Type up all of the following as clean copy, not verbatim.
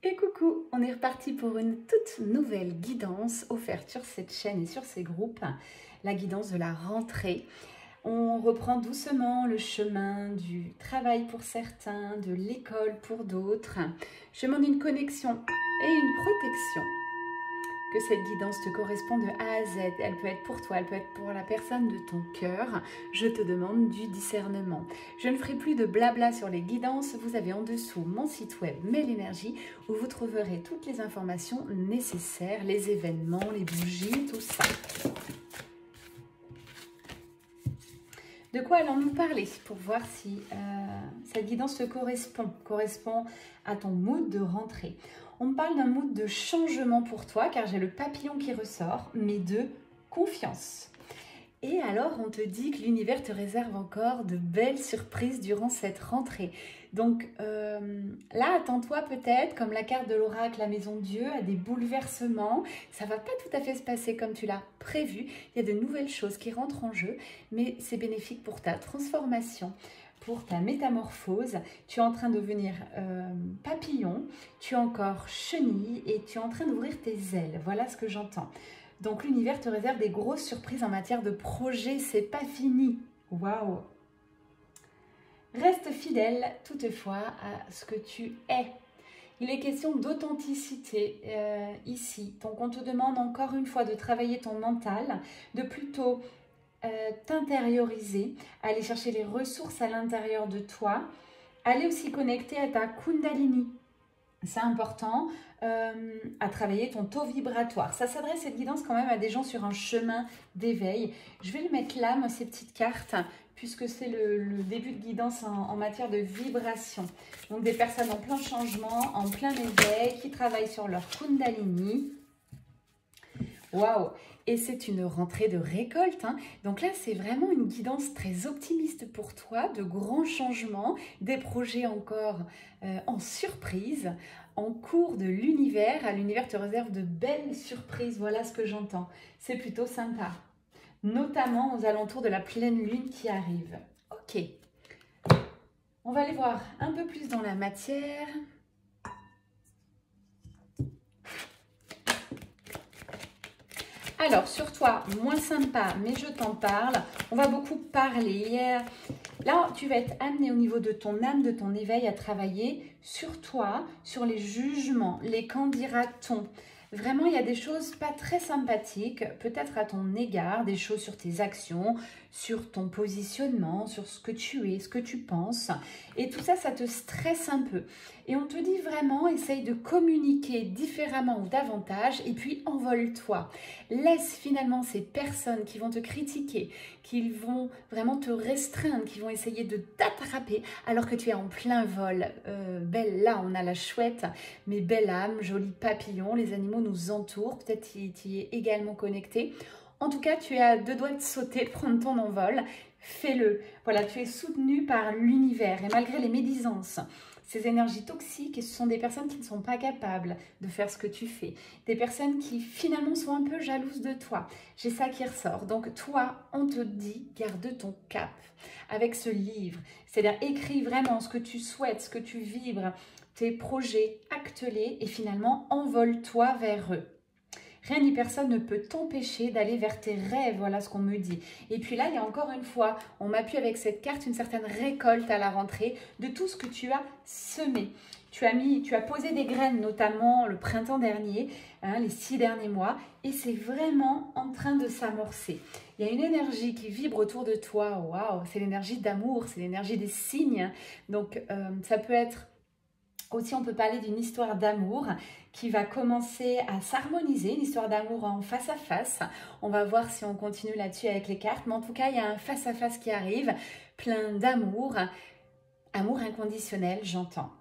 Et coucou, on est reparti pour une toute nouvelle guidance offerte sur cette chaîne et sur ces groupes, la guidance de la rentrée. On reprend doucement le chemin du travail pour certains, de l'école pour d'autres. Je demande une connexion et une protection. Que cette guidance te corresponde de A à Z. Elle peut être pour toi, elle peut être pour la personne de ton cœur. Je te demande du discernement. Je ne ferai plus de blabla sur les guidances. Vous avez en dessous mon site web Mail Énergie où vous trouverez toutes les informations nécessaires, les événements, les bougies, tout ça. De quoi allons-nous parler pour voir si cette guidance te correspond à ton mood de rentrée. On me parle d'un mood de changement pour toi car j'ai le papillon qui ressort, mais de confiance. Et alors on te dit que l'univers te réserve encore de belles surprises durant cette rentrée. Donc là, attends-toi peut-être, comme la carte de l'oracle, la maison de Dieu, à des bouleversements. Ça ne va pas tout à fait se passer comme tu l'as prévu. Il y a de nouvelles choses qui rentrent en jeu, mais c'est bénéfique pour ta transformation, pour ta métamorphose. Tu es en train de devenir papillon, tu es encore chenille et tu es en train d'ouvrir tes ailes. Voilà ce que j'entends. Donc l'univers te réserve des grosses surprises en matière de projet, c'est pas fini. Waouh! Reste fidèle toutefois à ce que tu es. Il est question d'authenticité ici. Donc on te demande encore une fois de travailler ton mental, de plutôt t'intérioriser, aller chercher les ressources à l'intérieur de toi, aller aussi connecter à ta Kundalini. C'est important, à travailler ton taux vibratoire. Ça s'adresse, cette guidance, quand même à des gens sur un chemin d'éveil. Je vais le mettre là, moi, ces petites cartes, puisque c'est le début de guidance en matière de vibration. Donc, des personnes en plein changement, en plein éveil, qui travaillent sur leur Kundalini. Waouh! Et c'est une rentrée de récolte, hein. Donc là, c'est vraiment une guidance très optimiste pour toi, de grands changements, des projets encore en surprise, en cours de l'univers. L'univers te réserve de belles surprises, voilà ce que j'entends. C'est plutôt sympa, notamment aux alentours de la pleine lune qui arrive. Ok, on va aller voir un peu plus dans la matière. Alors, sur toi, moins sympa, mais je t'en parle. On va beaucoup parler. Là, tu vas être amené au niveau de ton âme, de ton éveil, à travailler sur toi, sur les jugements, les qu'en dira-t-on. Vraiment, il y a des choses pas très sympathiques, peut-être à ton égard, des choses sur tes actions, sur ton positionnement, sur ce que tu es, ce que tu penses. Et tout ça, ça te stresse un peu. Et on te dit vraiment, essaye de communiquer différemment ou davantage et puis envole-toi. Laisse finalement ces personnes qui vont te critiquer, qui vont vraiment te restreindre, qui vont essayer de t'attraper alors que tu es en plein vol. Belle, là, on a la chouette, mais belle âme, joli papillon, les animaux nous entourent, peut-être tu y es également connecté. En tout cas, tu es à deux doigts de sauter, de prendre ton envol. Fais-le. Voilà, tu es soutenu par l'univers et malgré les médisances, ces énergies toxiques, et ce sont des personnes qui ne sont pas capables de faire ce que tu fais. Des personnes qui finalement sont un peu jalouses de toi. J'ai ça qui ressort. Donc toi, on te dit, garde ton cap avec ce livre. C'est-à-dire, écris vraiment ce que tu souhaites, ce que tu vibres, tes projets, acte-les et finalement, envole-toi vers eux. Rien ni personne ne peut t'empêcher d'aller vers tes rêves, voilà ce qu'on me dit. Et puis là, il y a encore une fois, on m'appuie avec cette carte, une certaine récolte à la rentrée de tout ce que tu as semé. Tu as posé des graines, notamment le printemps dernier, hein, les 6 derniers mois, et c'est vraiment en train de s'amorcer. Il y a une énergie qui vibre autour de toi, waouh, c'est l'énergie d'amour, c'est l'énergie des signes. Donc ça peut être aussi, on peut parler d'une histoire d'amour qui va commencer à s'harmoniser, une histoire d'amour en face à face. On va voir si on continue là-dessus avec les cartes. Mais en tout cas, il y a un face à face qui arrive, plein d'amour, amour inconditionnel, j'entends.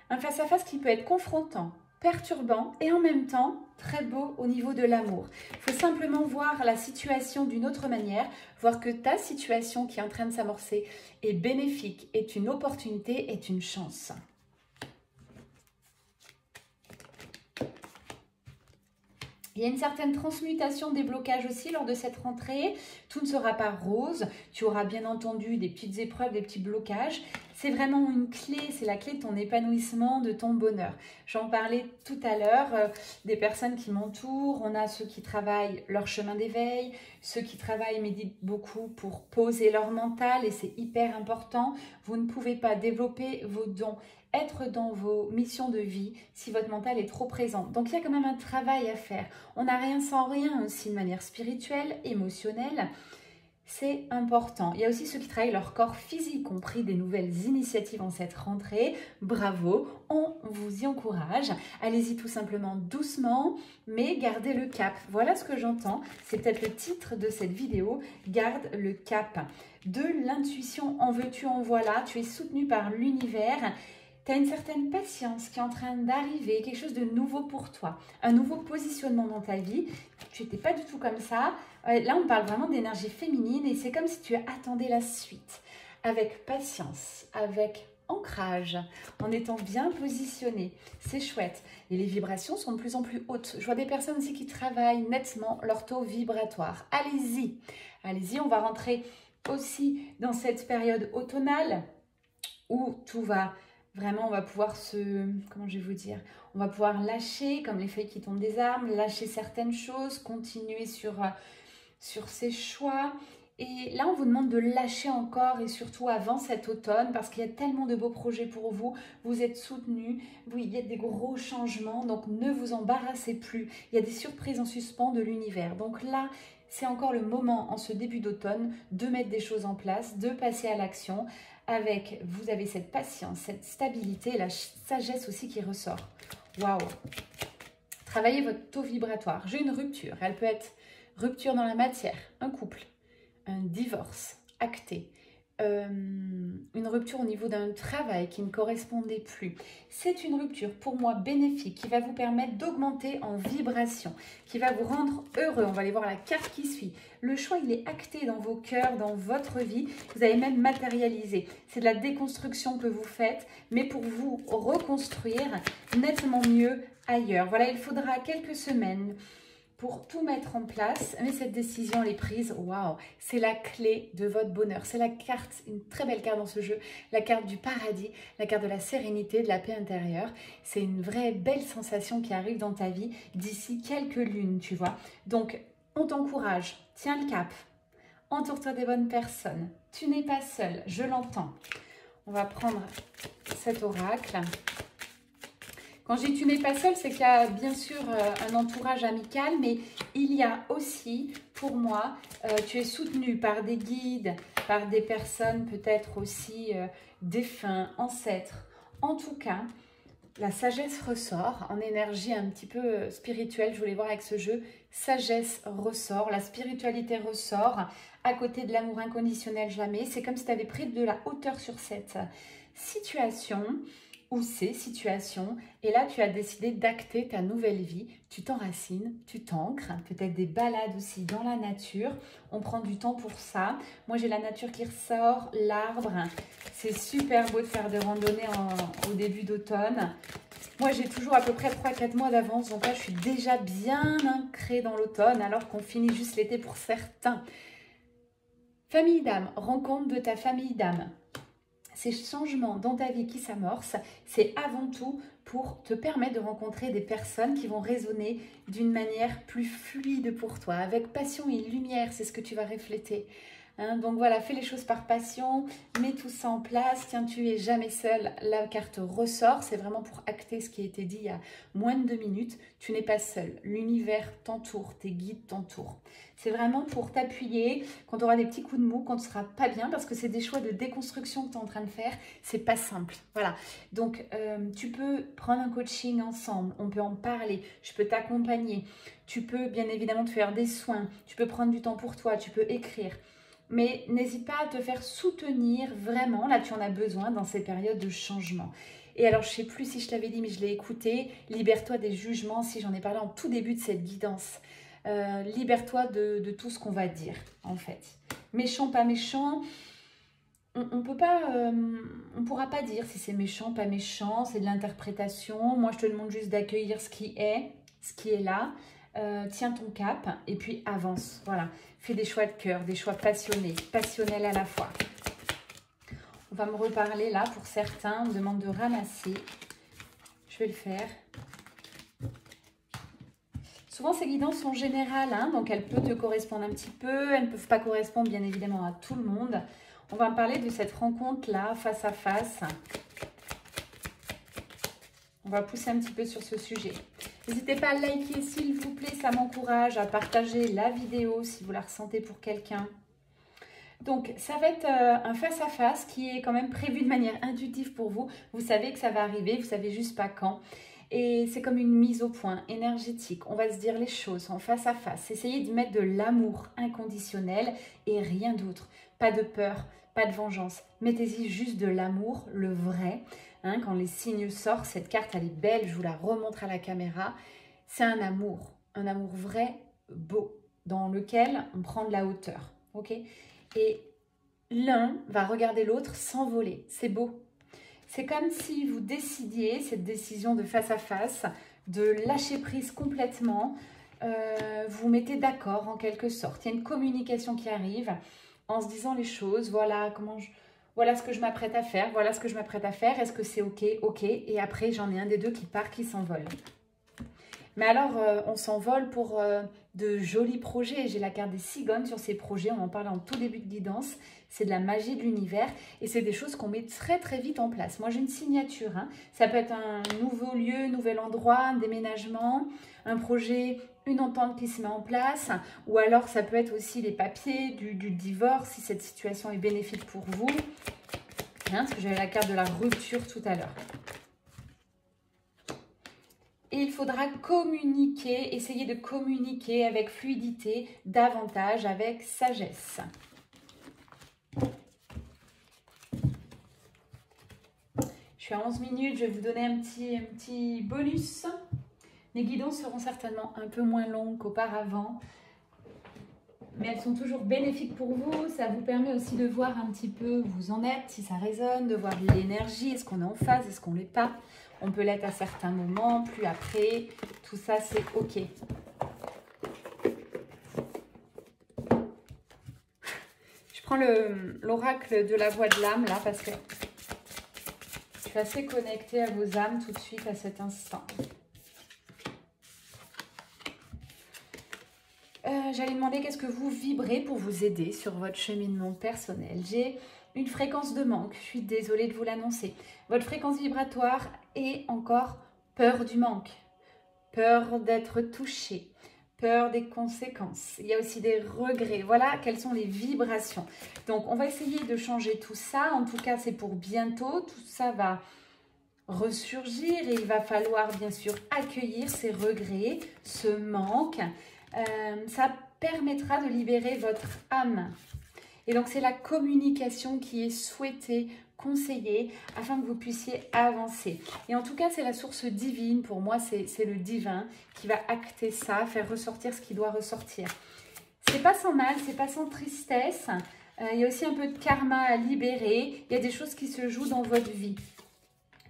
Un face à face qui peut être confrontant, perturbant et en même temps très beau au niveau de l'amour. Il faut simplement voir la situation d'une autre manière, voir que ta situation qui est en train de s'amorcer est bénéfique, est une opportunité, est une chance. Il y a une certaine transmutation des blocages aussi lors de cette rentrée. Tout ne sera pas rose. Tu auras bien entendu des petites épreuves, des petits blocages. C'est vraiment une clé, c'est la clé de ton épanouissement, de ton bonheur. J'en parlais tout à l'heure, des personnes qui m'entourent. On a ceux qui travaillent leur chemin d'éveil, ceux qui travaillent, méditent beaucoup pour poser leur mental et c'est hyper important. Vous ne pouvez pas développer vos dons, être dans vos missions de vie si votre mental est trop présent. Donc il y a quand même un travail à faire. On n'a rien sans rien aussi de manière spirituelle, émotionnelle. C'est important. Il y a aussi ceux qui travaillent leur corps physique, ont pris des nouvelles initiatives en cette rentrée. Bravo, on vous y encourage. Allez-y tout simplement doucement, mais gardez le cap. Voilà ce que j'entends. C'est peut-être le titre de cette vidéo. Garde le cap. De l'intuition, en veux-tu, en voilà. Tu es soutenu par l'univers. Tu as une certaine patience qui est en train d'arriver, quelque chose de nouveau pour toi, un nouveau positionnement dans ta vie. Tu n'étais pas du tout comme ça. Là, on parle vraiment d'énergie féminine et c'est comme si tu attendais la suite avec patience, avec ancrage, en étant bien positionné. C'est chouette. Et les vibrations sont de plus en plus hautes. Je vois des personnes aussi qui travaillent nettement leur taux vibratoire. Allez-y, allez-y, on va rentrer aussi dans cette période automnale où tout va... Vraiment, on va pouvoir comment je vais vous dire, on va pouvoir lâcher comme les feuilles qui tombent des arbres, lâcher certaines choses, continuer sur ses choix. Et là, on vous demande de lâcher encore et surtout avant cet automne parce qu'il y a tellement de beaux projets pour vous. Vous êtes soutenus, il y a des gros changements, donc ne vous embarrassez plus. Il y a des surprises en suspens de l'univers. Donc là, c'est encore le moment en ce début d'automne de mettre des choses en place, de passer à l'action. Vous avez cette patience, cette stabilité, la sagesse aussi qui ressort. Waouh! Travaillez votre taux vibratoire. J'ai une rupture. Elle peut être rupture dans la matière, un couple, un divorce acté, une rupture au niveau d'un travail qui ne correspondait plus. C'est une rupture pour moi bénéfique qui va vous permettre d'augmenter en vibration, qui va vous rendre heureux. On va aller voir la carte qui suit. Le choix, il est acté dans vos cœurs, dans votre vie. Vous avez même matérialisé. C'est de la déconstruction que vous faites, mais pour vous reconstruire nettement mieux ailleurs. Voilà, il faudra quelques semaines pour tout mettre en place, mais cette décision, elle est prise, waouh, c'est la clé de votre bonheur. C'est la carte, une très belle carte dans ce jeu, la carte du paradis, la carte de la sérénité, de la paix intérieure. C'est une vraie belle sensation qui arrive dans ta vie d'ici quelques lunes, tu vois. Donc, on t'encourage, tiens le cap, entoure-toi des bonnes personnes. Tu n'es pas seul, je l'entends. On va prendre cet oracle. Quand je dis tu n'es pas seul, c'est qu'il y a bien sûr un entourage amical, mais il y a aussi, pour moi, tu es soutenu par des guides, par des personnes peut-être aussi défunts, ancêtres. En tout cas, la sagesse ressort en énergie un petit peu spirituelle. Je voulais voir avec ce jeu, sagesse ressort, la spiritualité ressort, à côté de l'amour inconditionnel jamais. C'est comme si tu avais pris de la hauteur sur cette situation ou ces situations, et là tu as décidé d'acter ta nouvelle vie, tu t'enracines, tu t'ancres, peut-être des balades aussi dans la nature, on prend du temps pour ça. Moi j'ai la nature qui ressort, l'arbre, c'est super beau de faire des randonnées au début d'automne. Moi j'ai toujours à peu près 3-4 mois d'avance, donc là je suis déjà bien ancrée dans l'automne alors qu'on finit juste l'été pour certains. Famille d'âme, rencontre de ta famille d'âme. Ces changements dans ta vie qui s'amorcent, c'est avant tout pour te permettre de rencontrer des personnes qui vont résonner d'une manière plus fluide pour toi, avec passion et lumière, c'est ce que tu vas refléter. Hein, donc voilà, fais les choses par passion, mets tout ça en place. Tiens, tu es jamais seul, la carte ressort, c'est vraiment pour acter ce qui a été dit il y a moins de 2 minutes. Tu n'es pas seul, l'univers t'entoure, tes guides t'entourent. C'est vraiment pour t'appuyer quand tu auras des petits coups de mou, quand tu ne seras pas bien, parce que c'est des choix de déconstruction que tu es en train de faire, c'est pas simple. Voilà, donc tu peux prendre un coaching ensemble, on peut en parler, je peux t'accompagner, tu peux bien évidemment te faire des soins, tu peux prendre du temps pour toi, tu peux écrire. Mais n'hésite pas à te faire soutenir vraiment, là tu en as besoin dans ces périodes de changement. Et alors je ne sais plus si je t'avais dit, mais je l'ai écouté, libère-toi des jugements, si j'en ai parlé en tout début de cette guidance. Libère-toi de tout ce qu'on va dire en fait. Méchant, pas méchant, on peut pas, on pourra pas dire si c'est méchant, pas méchant, c'est de l'interprétation. Moi je te demande juste d'accueillir ce qui est là. Tiens ton cap et puis avance, voilà. Fais des choix de cœur, des choix passionnés, passionnels à la fois. On On va me reparler là pour certains. On me demande de ramasser. Je vais le faire. Souvent, ces guidances sont générales, hein, donc elles peuvent te correspondre un petit peu. Elles ne peuvent pas correspondre, bien évidemment, à tout le monde. On va me parler de cette rencontre-là, face à face. On va pousser un petit peu sur ce sujet. N'hésitez pas à liker, s'il vous plaît, ça m'encourage, à partager la vidéo si vous la ressentez pour quelqu'un. Donc, ça va être un face-à-face qui est quand même prévu de manière intuitive pour vous. Vous savez que ça va arriver, vous savez juste pas quand. Et c'est comme une mise au point énergétique. On va se dire les choses en face à face. Essayez de mettre de l'amour inconditionnel et rien d'autre. Pas de peur, pas de vengeance. Mettez-y juste de l'amour, le vrai. Hein, quand les signes sortent, cette carte elle est belle, je vous la remontre à la caméra. C'est un amour vrai, beau, dans lequel on prend de la hauteur. Ok ? Et l'un va regarder l'autre s'envoler. C'est beau. C'est comme si vous décidiez, cette décision de face à face, de lâcher prise complètement. Vous mettez d'accord en quelque sorte. Il y a une communication qui arrive en se disant les choses. Voilà ce que je m'apprête à faire. Voilà ce que je m'apprête à faire. Est-ce que c'est OK? OK. Et après, j'en ai un des deux qui part, qui s'envole. Mais alors, on s'envole pour de jolis projets. J'ai la carte des cigognes sur ces projets. On en parle en tout début de guidance. C'est de la magie de l'univers et c'est des choses qu'on met très très vite en place. Moi, j'ai une signature. Hein. Ça peut être un nouveau lieu, nouvel endroit, un déménagement, un projet, une entente qui se met en place. Ou alors, ça peut être aussi les papiers du divorce, si cette situation est bénéfique pour vous. Hein, parce que j'avais la carte de la rupture tout à l'heure. Et il faudra communiquer, essayer de communiquer avec fluidité, davantage avec sagesse. Je suis à 11 minutes, je vais vous donner un petit bonus. Les guidances seront certainement un peu moins longues qu'auparavant, mais elles sont toujours bénéfiques pour vous. Ça vous permet aussi de voir un petit peu où vous en êtes, si ça résonne, de voir l'énergie, est-ce qu'on est en phase, est-ce qu'on ne l'est pas. On peut l'être à certains moments, plus après. Tout ça, c'est OK. Je prends l'oracle de la voix de l'âme, là, parce que je suis assez connectée à vos âmes tout de suite à cet instant. J'allais demander qu'est-ce que vous vibrez pour vous aider sur votre cheminement personnel. J'ai une fréquence de manque, je suis désolée de vous l'annoncer. Votre fréquence vibratoire est encore peur du manque, peur d'être touché, peur des conséquences. Il y a aussi des regrets. Voilà quelles sont les vibrations. Donc, on va essayer de changer tout ça. En tout cas, c'est pour bientôt. Tout ça va ressurgir et il va falloir bien sûr accueillir ces regrets, ce manque. Ça permettra de libérer votre âme. Et donc, c'est la communication qui est souhaitée, conseillée, afin que vous puissiez avancer. Et en tout cas, c'est la source divine. Pour moi, c'est le divin qui va acter ça, faire ressortir ce qui doit ressortir. C'est pas sans mal, c'est pas sans tristesse. Il y a aussi un peu de karma à libérer. Il y a des choses qui se jouent dans votre vie.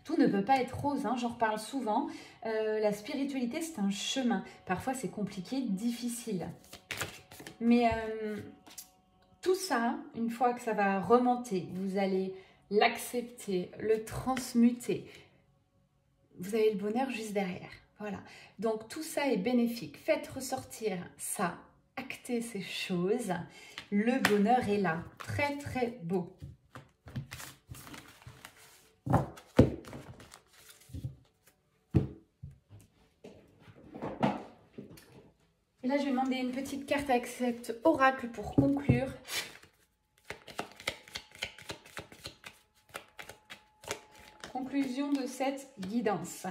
Tout ne peut pas être rose, hein, j'en reparle souvent. La spiritualité, c'est un chemin. Parfois, c'est compliqué, difficile. Mais tout ça, une fois que ça va remonter, vous allez l'accepter, le transmuter. Vous avez le bonheur juste derrière. Voilà. Donc, tout ça est bénéfique. Faites ressortir ça, actez ces choses. Le bonheur est là. Très, très beau. Et là, je vais demander une petite carte avec cet oracle pour conclure. Conclusion de cette guidance.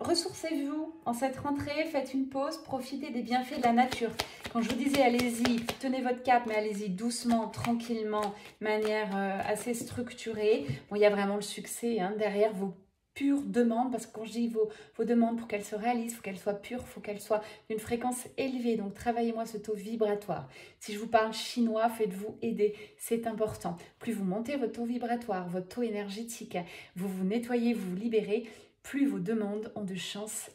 Ressourcez-vous en cette rentrée, faites une pause, profitez des bienfaits de la nature. Quand je vous disais allez-y, tenez votre cap, mais allez-y doucement, tranquillement, de manière assez structurée. Bon, il y a vraiment le succès hein, derrière vos pure demande, parce que quand je dis vos demandes, pour qu'elles se réalisent, il faut qu'elles soient pures, il faut qu'elles soient d'une fréquence élevée. Donc, travaillez-moi ce taux vibratoire. Si je vous parle chinois, faites-vous aider. C'est important. Plus vous montez votre taux vibratoire, votre taux énergétique, vous vous nettoyez, vous vous libérez, plus vos demandes ont de chances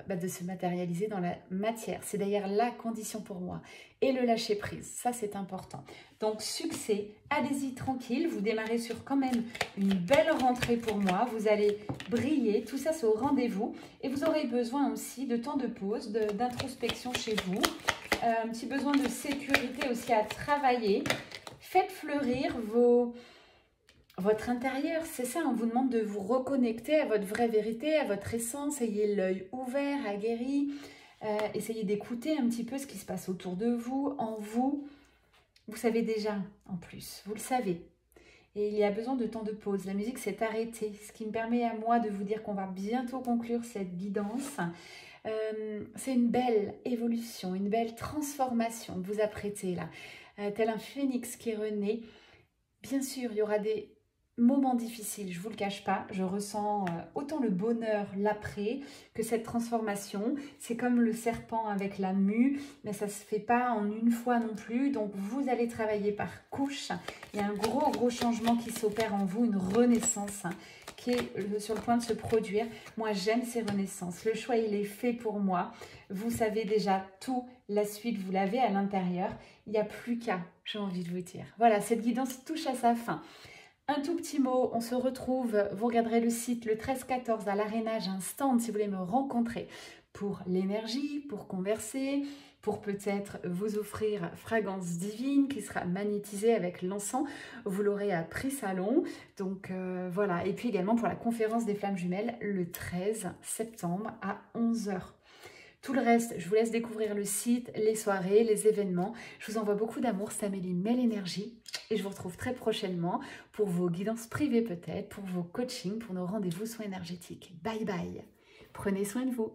de se matérialiser dans la matière. C'est d'ailleurs la condition pour moi. Et le lâcher prise, ça c'est important. Donc succès, allez-y tranquille, vous démarrez sur quand même une belle rentrée pour moi. Vous allez briller, tout ça c'est au rendez-vous. Et vous aurez besoin aussi de temps de pause, d'introspection chez vous. Un petit besoin de sécurité aussi à travailler. Faites fleurir votre intérieur, c'est ça, on vous demande de vous reconnecter à votre vraie vérité, à votre essence, ayez l'œil ouvert, aguerri, essayez d'écouter un petit peu ce qui se passe autour de vous, en vous. Vous savez déjà, en plus, vous le savez. Et il y a besoin de temps de pause. La musique s'est arrêtée, ce qui me permet à moi de vous dire qu'on va bientôt conclure cette guidance. C'est une belle évolution, une belle transformation de vous apprêter là, tel un phénix qui renaît. Bien sûr, il y aura des moments difficiles, je ne vous le cache pas, je ressens autant le bonheur, l'après, que cette transformation. C'est comme le serpent avec la mue, mais ça ne se fait pas en une fois non plus, donc vous allez travailler par couches. Il y a un gros changement qui s'opère en vous, une renaissance qui est sur le point de se produire. Moi, j'aime ces renaissances. Le choix, il est fait pour moi. Vous savez déjà tout, la suite, vous l'avez à l'intérieur. Il n'y a plus qu'à, j'ai envie de vous dire. Voilà, cette guidance touche à sa fin. Un tout petit mot, on se retrouve, vous regarderez le site le 13-14 à l'Arena, j'ai un stand si vous voulez me rencontrer pour l'énergie, pour converser, pour peut-être vous offrir Fragrance Divine qui sera magnétisée avec l'encens. Vous l'aurez à prix salon. Donc voilà, et puis également pour la conférence des flammes jumelles le 13 septembre à 11 h. Tout le reste, je vous laisse découvrir le site, les soirées, les événements. Je vous envoie beaucoup d'amour, c'est Amélie Mel Énergie. Et je vous retrouve très prochainement pour vos guidances privées peut-être, pour vos coachings, pour nos rendez-vous soins énergétiques. Bye bye. Prenez soin de vous.